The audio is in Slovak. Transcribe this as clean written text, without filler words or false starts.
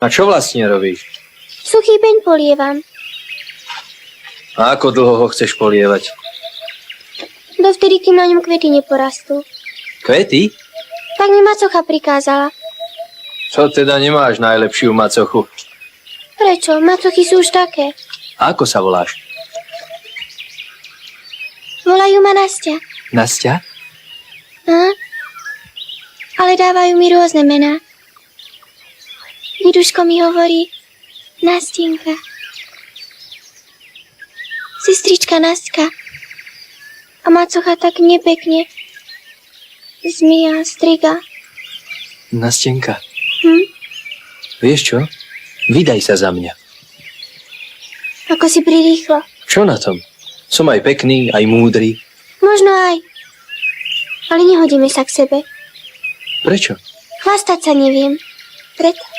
A čo vlastne robíš? Suchý beň polievam. A ako dlho ho chceš polievať? Dovtedy, kým na ňom kvety neporastú. Kvety? Tak mi macocha prikázala. Čo teda nemáš najlepšiu macochu? Prečo? Macochy sú už také. A ako sa voláš? Volajú ma Nastia. Nastia? Ale dávajú mi rôzne mená. Diduško mi hovorí Nastinka. Sestrička Nastka. A macocha tak nepekne zmia, striga. Nastenka. Vieš čo? Vydaj sa za mňa. Ako si prirýchlo. Čo na tom? Som aj pekný, aj múdry. Možno aj. Ale nehodíme sa k sebe. Prečo? Chlastať sa neviem. Preto.